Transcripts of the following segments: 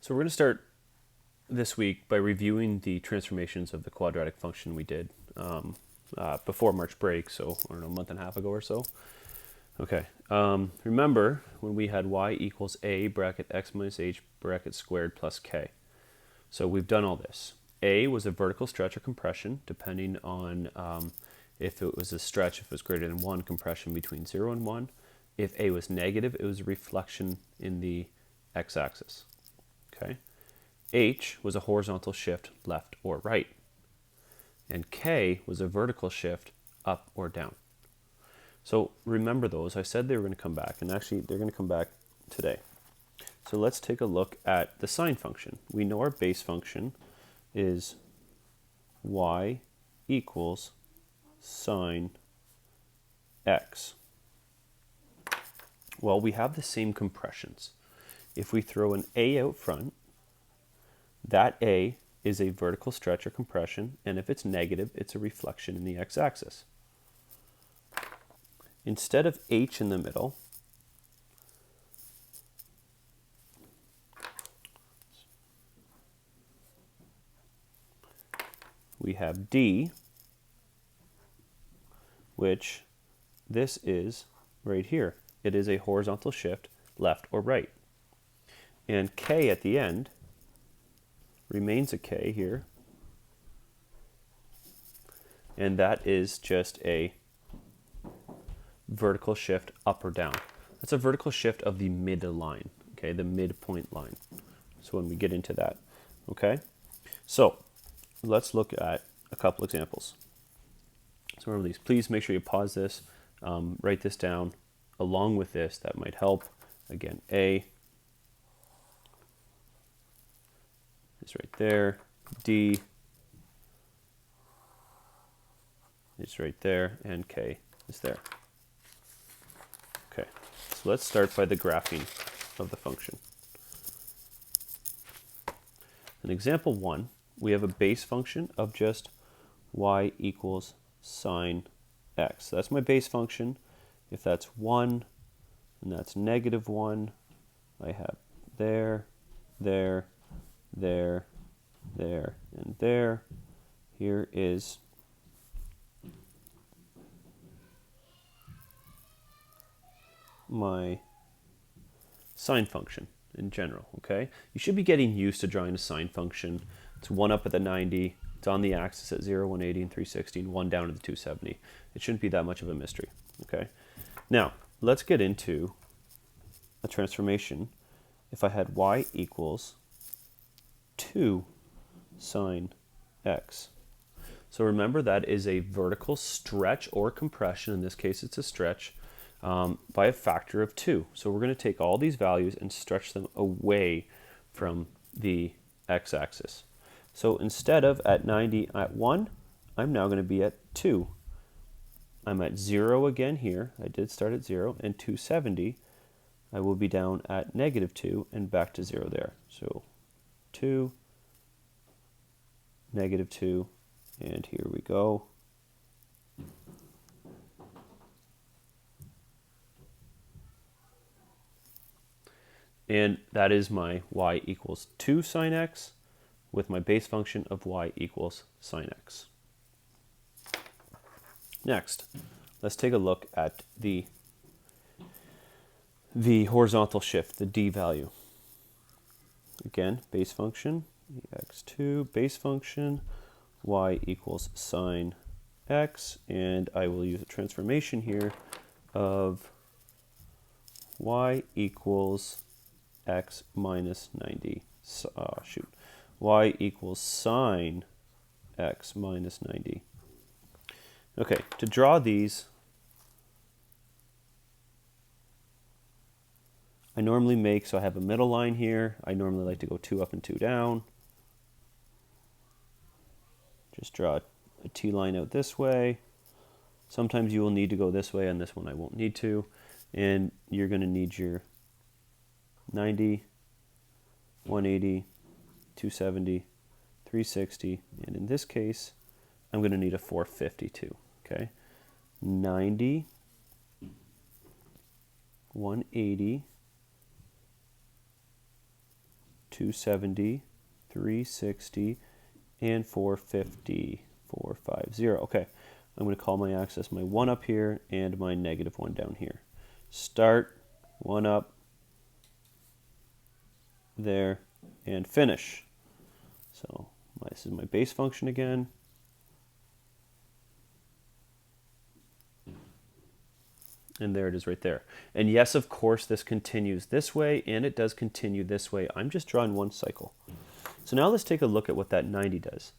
So we're going to start this week by reviewing the transformations of the quadratic function we did before March break, so I don't know, a month and a half ago or so. Okay, remember when we had y equals a bracket x minus h bracket squared plus k. So we've done all this. A was a vertical stretch or compression, depending on if it was a stretch, if it was greater than 1, compression between 0 and 1. If A was negative, it was a reflection in the x-axis. Okay. H was a horizontal shift left or right. And K was a vertical shift up or down. So remember those. I said they were going to come back, and actually they're going to come back today. So let's take a look at the sine function. We know our base function is y equals sine x. Well, we have the same compressions. If we throw an a out front, that a is a vertical stretch or compression, and if it's negative, it's a reflection in the x-axis. Instead of h in the middle, we have d, which this is right here. It is a horizontal shift left or right. And k at the end remains a k here, and that is just a vertical shift up or down. That's a vertical shift of the midline, okay, the midpoint line. So when we get into that, okay? So let's look at a couple examples. So remember these. Please make sure you pause this, write this down along with this. That might help. Again, A is right there. D is right there. And K is there. Okay, so let's start by the graphing of the function. In example 1, we have a base function of just y equals sine x. So that's my base function. If that's 1 and that's negative 1, I have there, there, there, there, and there. Here is my sine function in general, okay? You should be getting used to drawing a sine function. It's 1 up at the 90, it's on the axis at 0, 180, and 360, and 1 down to the 270. It shouldn't be that much of a mystery, okay? Now, let's get into a transformation. If I had y equals 2 sine x. So remember, that is a vertical stretch or compression. In this case, it's a stretch by a factor of 2. So we're going to take all these values and stretch them away from the x-axis. So instead of at 90 at 1, I'm now going to be at 2. I'm at 0 again here. I did start at 0. And 270, I will be down at negative 2 and back to 0 there. So 2, negative 2, and here we go. And that is my y equals 2 sine x with my base function of y equals sine x. Next, let's take a look at the horizontal shift, the d value. Again, base function, x2, base function, y equals sine x, and I will use a transformation here of y equals x minus 90, y equals sine x minus 90. Okay, to draw these, I normally make, so I have a middle line here. I normally like to go 2 up and 2 down. Just draw a T line out this way. Sometimes you will need to go this way, and this one I won't need to. And you're going to need your 90, 180, 270, 360, and in this case, I'm going to need a 452, okay? 90, 180, 270, 360, and 450, 450. Okay, I'm going to call my axis my 1 up here and my negative 1 down here. Start, 1 up, there, and finish. So this is my base function again. And there it is right there. And yes, of course, this continues this way, and it does continue this way. I'm just drawing one cycle. So now let's take a look at what that 90 does.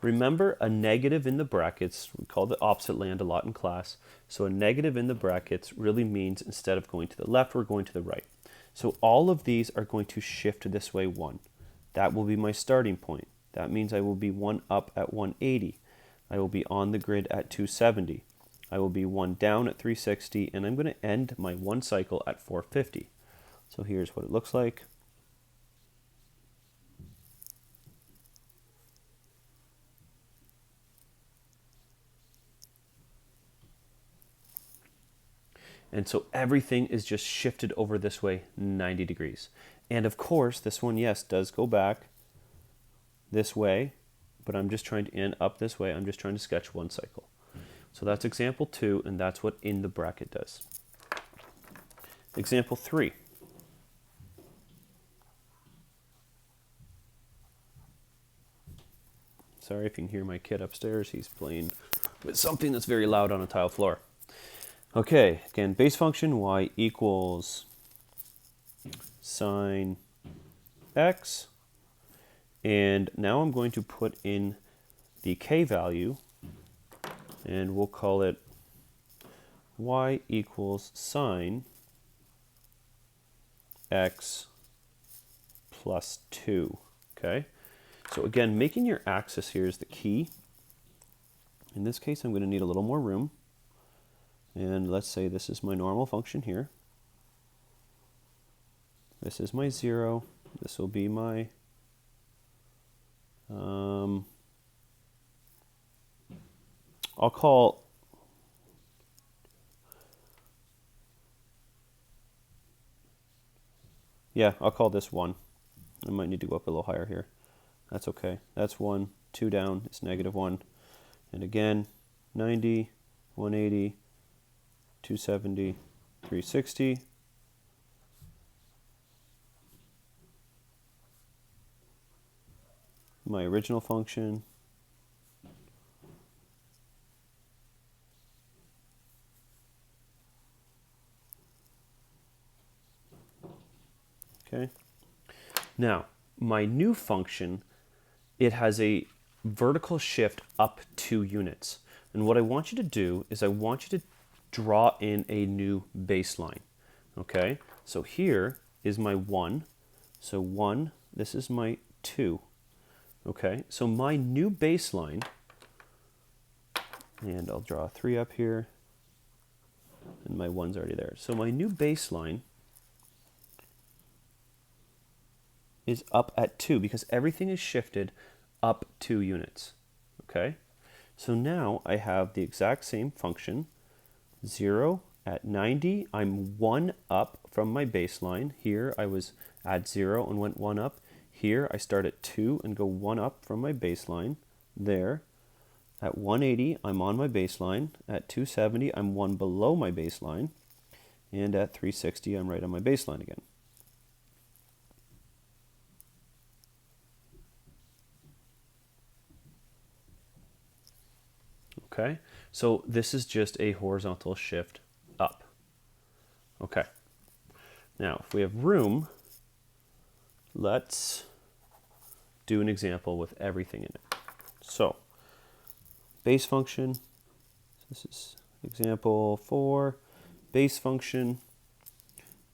Remember, a negative in the brackets, we call the opposite land a lot in class. So a negative in the brackets really means instead of going to the left, we're going to the right. So all of these are going to shift this way 1. That will be my starting point. That means I will be 1 up at 180. I will be on the grid at 270. I will be 1 down at 360, and I'm going to end my 1 cycle at 450. So here's what it looks like. And so everything is just shifted over this way 90 degrees. And of course, this one, yes, does go back this way, but I'm just trying to end up this way. I'm just trying to sketch 1 cycle. So that's example 2, and that's what in the bracket does. Example 3. Sorry if you can hear my kid upstairs. He's playing with something that's very loud on a tile floor. Okay, again, base function y equals sine x. And now I'm going to put in the k value, and we'll call it y equals sine x plus 2. Okay, so again, making your axis here is the key. In this case, I'm going to need a little more room. And let's say this is my normal function here. This is my 0. This will be my I'll call this 1. I might need to go up a little higher here. That's okay. That's 1. 2 down. It's negative 1. And again, 90, 180, 270, 360. My original function. Okay. Now, my new function, it has a vertical shift up 2 units. And what I want you to do is I want you to draw in a new baseline. Okay? So here is my 1. So 1, this is my 2. Okay? So my new baseline, and I'll draw a 3 up here, and my 1's already there. So my new baseline is up at 2 because everything is shifted up 2 units. Okay? So now I have the exact same function. 0 at 90, I'm 1 up from my baseline. Here I was at 0 and went 1 up. Here I start at 2 and go 1 up from my baseline. There. At 180, I'm on my baseline. At 270, I'm 1 below my baseline. And at 360, I'm right on my baseline again. Okay, so this is just a horizontal shift up. Okay, now if we have room, let's do an example with everything in it. So, base function, this is example 4, base function,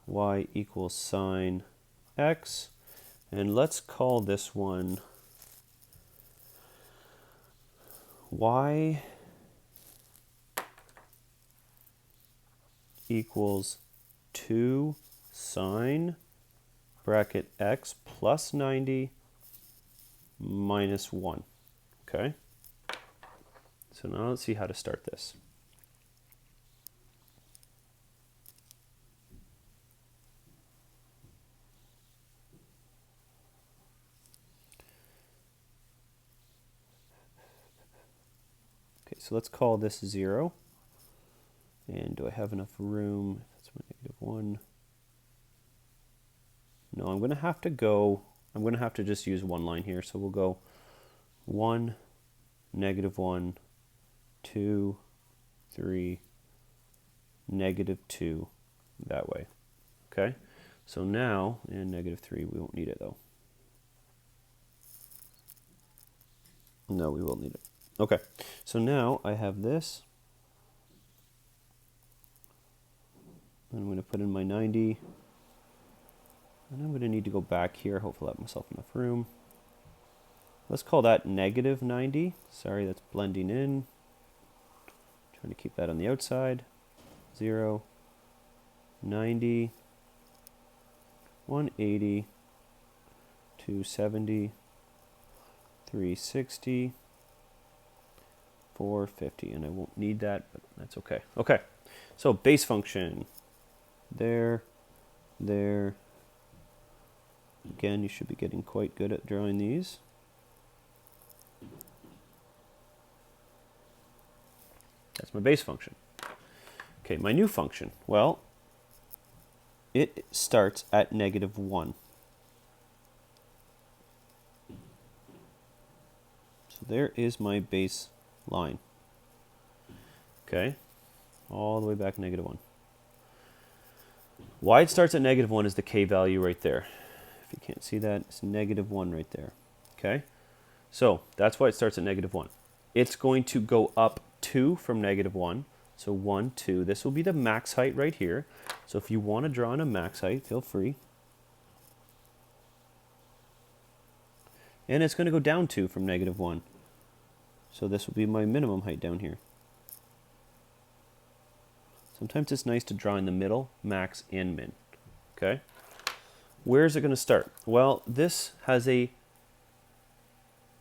y equals sine x, and let's call this one y equals 2 sine bracket x plus 90 minus 1. Okay? So now let's see how to start this. Okay, so let's call this 0. And do I have enough room? That's my -1. No, I'm going to have to just use one line here. So we'll go 1, -1, 2, 3, -2 that way. Okay, so now, and -3, we won't need it though. No, we will need it. Okay, so now I have this. I'm going to put in my 90. And I'm going to need to go back here. Hopefully I have myself enough room. Let's call that -90. Sorry, that's blending in. Trying to keep that on the outside. 0, 90, 180, 270, 360, 450. And I won't need that, but that's okay. Okay, so base function. There. Again, you should be getting quite good at drawing these. That's my base function. Okay, my new function. Well, it starts at -1. So there is my base line. Okay, all the way back -1. Why it starts at -1 is the k value right there. If you can't see that, it's -1 right there. Okay, so that's why it starts at -1. It's going to go up 2 from -1. So 1, 2. This will be the max height right here. So if you want to draw in a max height, feel free. And it's going to go down 2 from -1. So this will be my minimum height down here. Sometimes it's nice to draw in the middle, max and min. Okay? Where is it going to start? Well, this has a,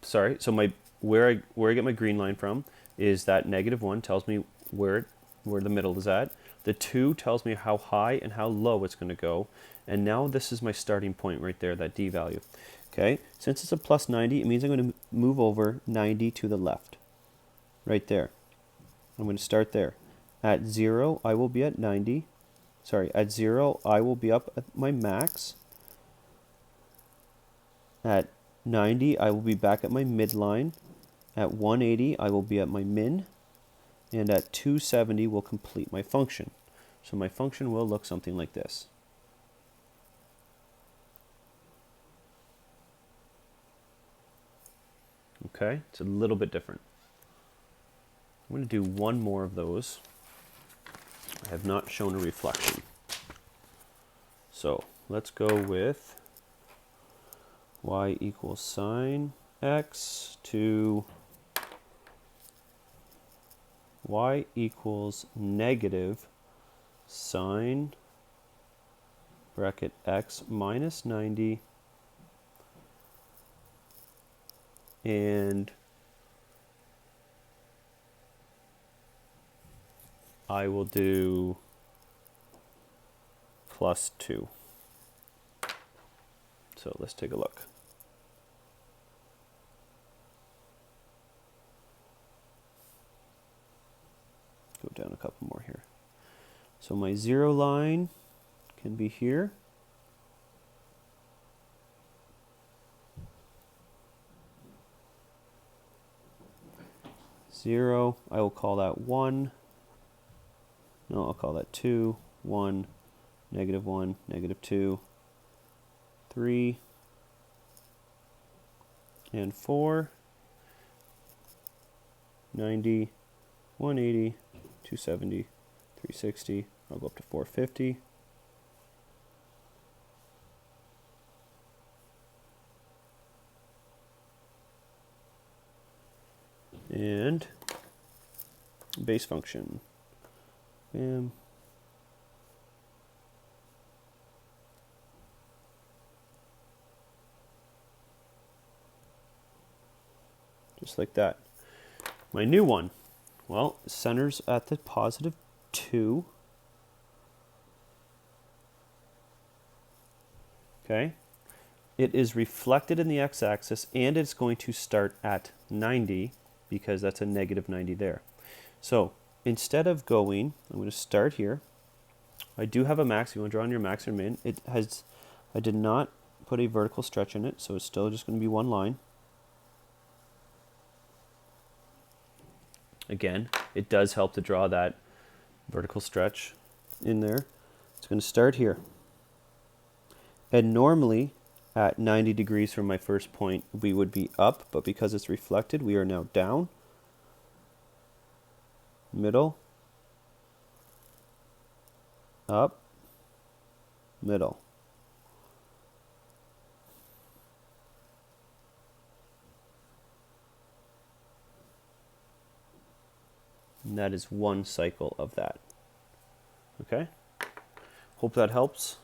sorry, so where I get my green line from is that -1 tells me where the middle is at. The 2 tells me how high and how low it's going to go. And now this is my starting point right there, that D value. Okay, since it's a plus 90, it means I'm going to move over 90 to the left. Right there. I'm going to start there. At 0, I will be at 90. Sorry, at 0, I will be up at my max. At 90, I will be back at my midline. At 180, I will be at my min. And at 270 will complete my function. So my function will look something like this. Okay, it's a little bit different. I'm going to do one more of those. I have not shown a reflection. So let's go with y equals sine x to y equals negative sine bracket x minus 90 and I will do plus 2. So let's take a look. Go down a couple more here. So my 0 line can be here. Zero, I will call that 1. No, I'll call that 2, 1, -1, -2, 3, and 4, 90, 180, 270, 360. I'll go up to 450. And base function. Bam. Just like that. My new one, well, centers at the positive 2. Okay. It is reflected in the x-axis and it's going to start at 90. because that's a negative 90 there. So instead of going, I'm going to start here. I do have a max. You want to draw on your max or min. I did not put a vertical stretch in it, so it's still just going to be one line. Again, it does help to draw that vertical stretch in there. It's going to start here. And normally, at 90 degrees from my first point, we would be up, but because it's reflected, we are now down, middle, up, middle. And that is one cycle of that. Okay? Hope that helps.